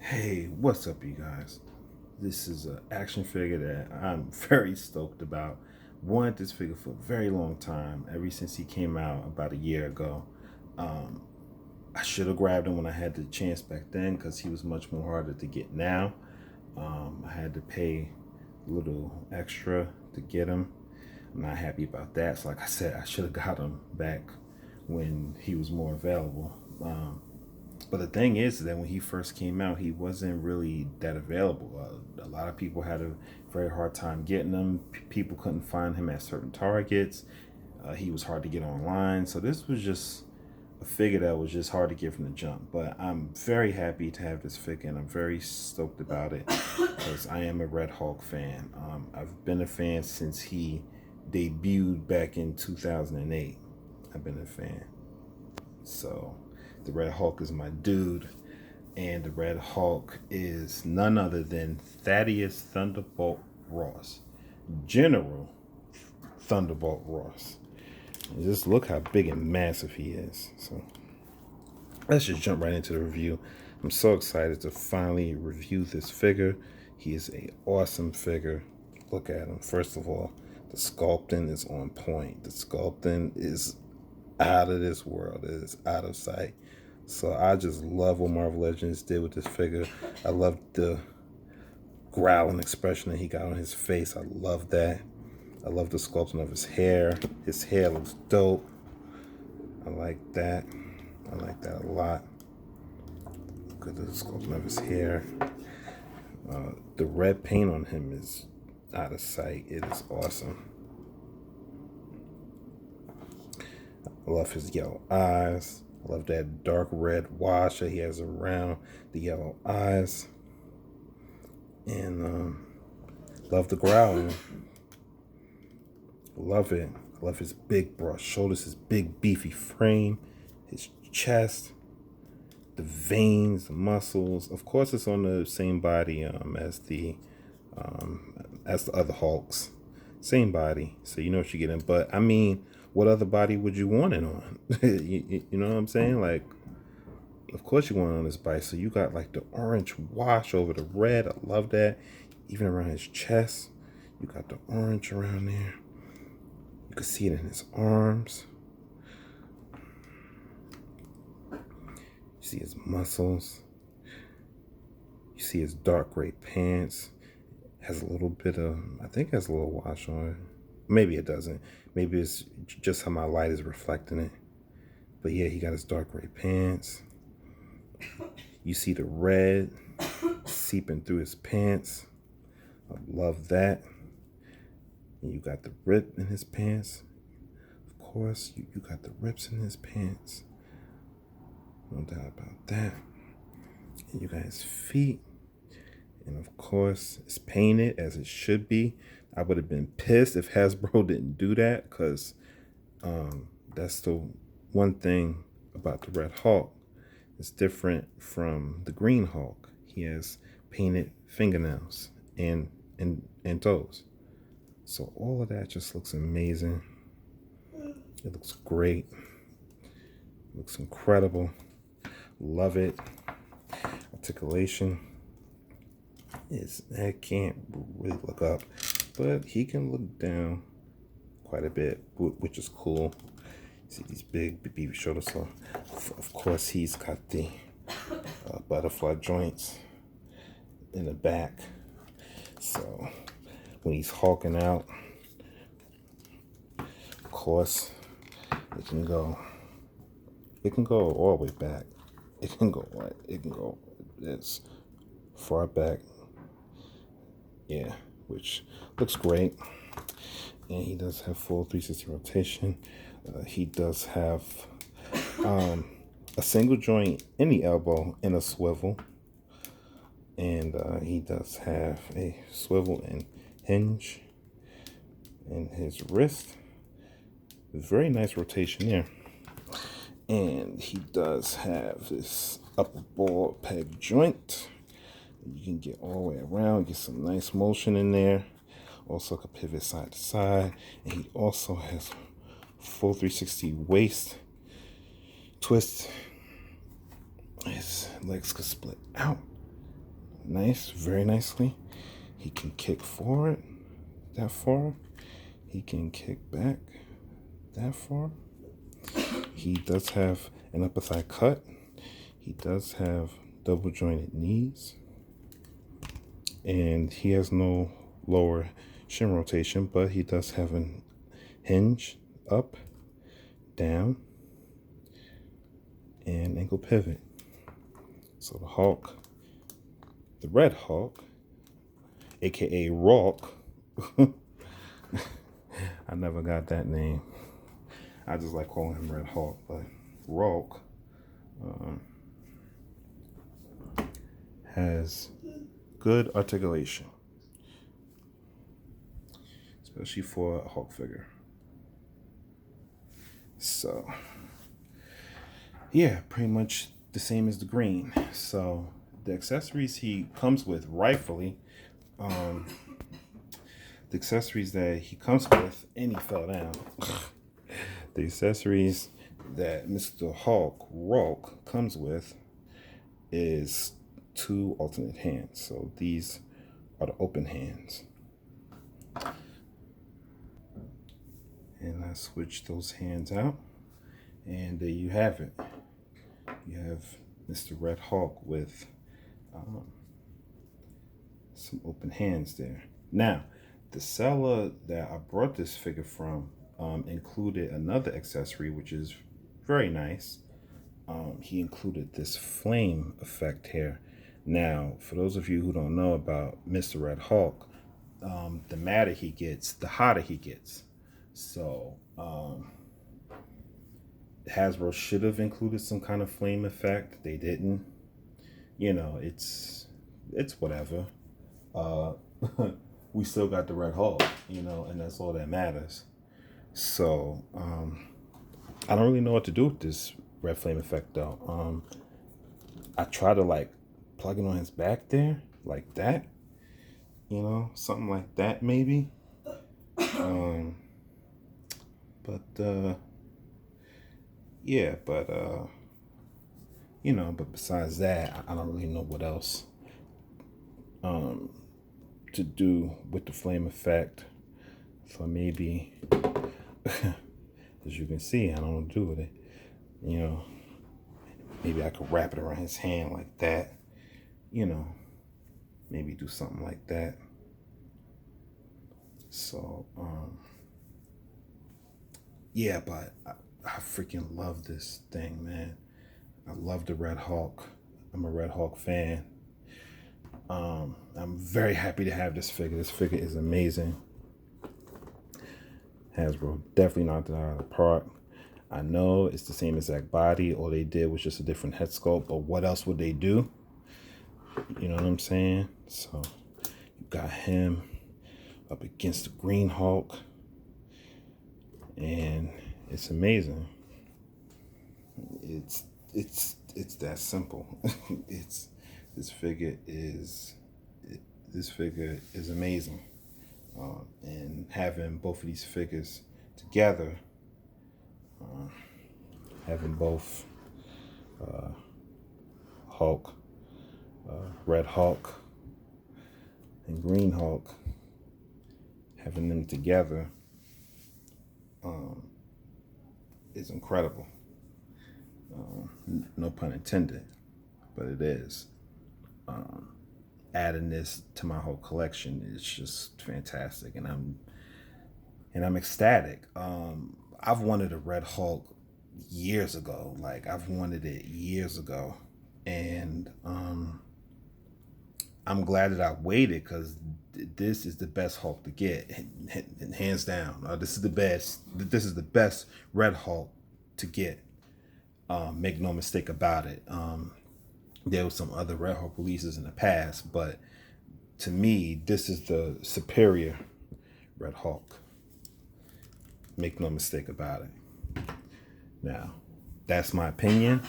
Hey, what's up, you guys? This is an action figure that I'm very stoked about. Wanted this figure for a very long time, ever since he came out about a year ago. Um, I should have grabbed him when I had the chance back then because he was much more harder to get now. I had to pay a little extra to get him. I'm not happy about that. So, like I said, I should have got him back when he was more available. But the thing is that when he first came out, he wasn't really that available. A lot of people had a very hard time getting him. People couldn't find him at certain targets. He was hard to get online. So this was just a figure that was just hard to get from the jump. But I'm very happy to have this figure, and I'm very stoked about it because I am a Red Hulk fan. I've been a fan since he debuted back in 2008. I've been a fan. So the Red Hulk is my dude. And the Red Hulk is none other than Thaddeus Thunderbolt Ross. General Thunderbolt Ross. And just look how big and massive he is. So let's just jump right into the review. I'm so excited to finally review this figure. He is an awesome figure. Look at him. First of all, the sculpting is on point. The sculpting is out of this world. It is out of sight. So I just love what Marvel Legends did with this figure. I love the growling expression that he got on his face. I love that. I love the sculpting of his hair. His hair looks dope. I like that. I like that a lot. Look at the sculpting of his hair. The red paint on him is out of sight. It is awesome. I love his yellow eyes. I love that dark red wash that he has around the yellow eyes. And love the growling. Love it. I love his big broad shoulders, his big beefy frame, his chest, the veins, the muscles. Of course, it's on the same body as the other Hulks. Same body, so you know what you're getting. But I mean, what other body would you want it on? You know what I'm saying? Like, of course you want it on his body. So you got like the orange wash over the red. I love that. Even around his chest, you got the orange around there. You can see it in his arms. You see his muscles. You see his dark gray pants. Has a little bit of, I think it has a little wash on it. Maybe it doesn't. Maybe it's just how my light is reflecting it. But yeah, he got his dark gray pants. You see the red seeping through his pants. I love that. And you got the rip in his pants. Of course, you got the rips in his pants. No doubt about that. And you got his feet. And of course, it's painted as it should be. I would have been pissed if Hasbro didn't do that, because that's the one thing about the Red Hulk. It's different from the Green Hulk. He has painted fingernails and toes. So all of that just looks amazing. It looks great. It looks incredible. Love it. Articulation is, I can't really look up, but he can look down quite a bit, which is cool. See these big beefy shoulders. So of course he's got the butterfly joints in the back. So when he's hulking out, of course it can go all the way back. It can go this far back. Yeah, which looks great. And he does have full 360 rotation. He does have a single joint in the elbow and a swivel. And he does have a swivel and hinge in his wrist. Very nice rotation there. And he does have this upper ball peg joint. You can get all the way around, get some nice motion in there. Also can pivot side to side. And he also has full 360 waist twist. His legs could split out. nice, very nicely. He can kick forward that far. He can kick back that far. He does have an upper thigh cut. He does have double jointed knees. And he has no lower shin rotation, but he does have a hinge up, down, and ankle pivot. So the Hulk, the Red Hulk, aka Ralk, I never got that name. I just like calling him Red Hulk, but Ralk has good articulation, especially for a Hulk figure. So, yeah, pretty much the same as the green. So, the accessories he comes with, rightfully, the accessories that he comes with, and he fell down. The accessories that Mr. Hulk, Ralk, comes with is 2 alternate hands. So these are the open hands. And I switch those hands out. And there you have it. You have Mr. Red Hulk with some open hands there. Now, the seller that I brought this figure from included another accessory, which is very nice. He included this flame effect here. Now, for those of you who don't know about Mr. Red Hulk, the madder he gets, the hotter he gets. So, Hasbro should have included some kind of flame effect. They didn't. You know, it's whatever. We still got the Red Hulk, you know, and that's all that matters. So, I don't really know what to do with this red flame effect though. I try to like plug it on his back there, like that, you know, something like that maybe. Yeah, but you know, but besides that, I don't really know what else to do with the flame effect. So maybe, as you can see, I don't know what to do with it. You know, maybe I could wrap it around his hand like that. You know, maybe do something like that. So, yeah, but I freaking love this thing, man. I love the Red Hulk. I'm a Red Hulk fan. I'm very happy to have this figure. This figure is amazing. Hasbro definitely knocked it out of the park. I know it's the same exact body. All they did was just a different head sculpt, but what else would they do? You know what I'm saying? So you got him up against the Green Hulk, and it's amazing. It's that simple. This figure is amazing, and having both of these figures together, having both Hulk, Red Hulk, and Green Hulk, having them together is incredible. No pun intended, but it is. Adding this to my whole collection is just fantastic, and I'm ecstatic. I've wanted a Red Hulk years ago. Like I've wanted it years ago, and I'm glad that I waited because this is the best Hulk to get, hands down. This is the best. This is the best Red Hulk to get. Make no mistake about it. There were some other Red Hulk releases in the past, but to me, this is the superior Red Hulk. Make no mistake about it. Now, that's my opinion.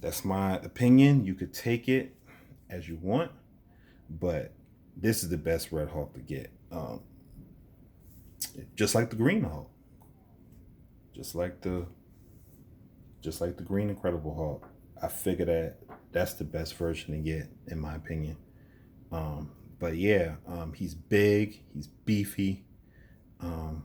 You could take it as you want, but this is the best Red Hulk to get. Just like the Green Hulk. Just like the Green Incredible Hulk. I figure that that's the best version to get, in my opinion. But yeah, he's big, he's beefy. Um,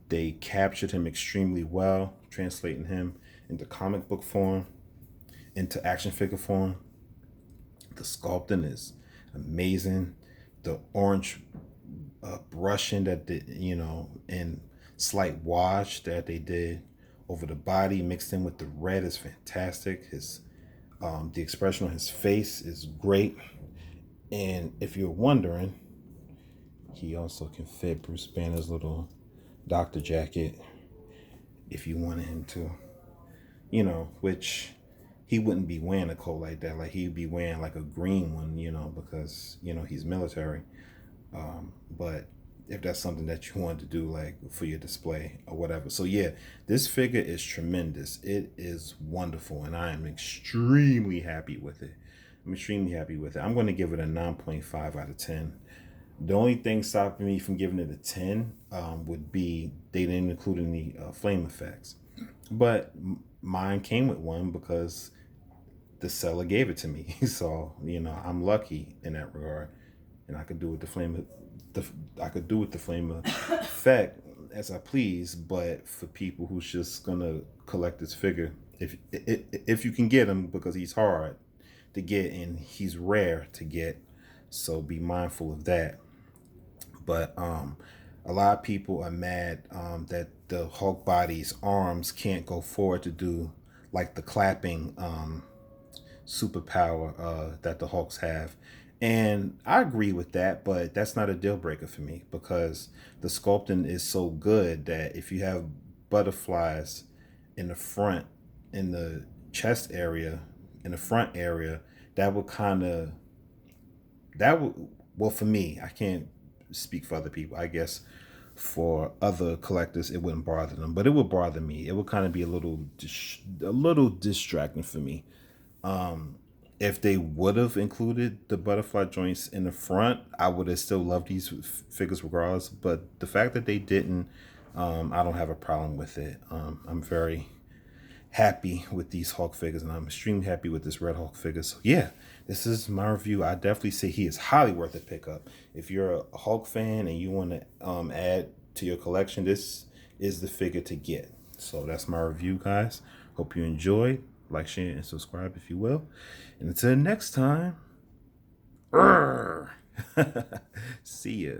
they captured him extremely well, translating him into comic book form, into action figure form. The sculpting is amazing. The orange brushing that did, and slight wash that they did over the body mixed in with the red is fantastic. His the expression on his face is great. And if you're wondering, he also can fit Bruce Banner's little doctor jacket if you wanted him to, which he wouldn't be wearing a coat like that. Like he'd be wearing like a green one, because, he's military. But if that's something that you want to do, like for your display or whatever. So yeah, this figure is tremendous. It is wonderful, and I am extremely happy with it. I'm extremely happy with it. I'm going to give it a 9.5 out of 10. The only thing stopping me from giving it a 10 would be they didn't include any flame effects. But mine came with one because the seller gave it to me. So, I'm lucky in that regard. And I could do with the flame the I could do with the flame effect as I please, but for people who's just gonna collect this figure, if you can get him, because he's hard to get and he's rare to get, so be mindful of that. But a lot of people are mad that the Hulk body's arms can't go forward to do like the clapping superpower that the Hulks have. And I agree with that, but that's not a deal breaker for me because the sculpting is so good that if you have butterflies in the front, in the chest area, in the front area, that would kind of, that would, well, for me, I can't speak for other people. I guess for other collectors, it wouldn't bother them, but it would bother me. It would kind of be a little distracting for me. If they would have included the butterfly joints in the front, I would have still loved these figures regardless. But the fact that they didn't, I don't have a problem with it. I'm very happy with these Hulk figures, and I'm extremely happy with this Red Hulk figure. So yeah, this is my review. I definitely say he is highly worth a pickup. If you're a Hulk fan and you want to add to your collection, this is the figure to get. So that's my review, guys. Hope you enjoyed. Like, share, and subscribe if you will. And until next time, see ya.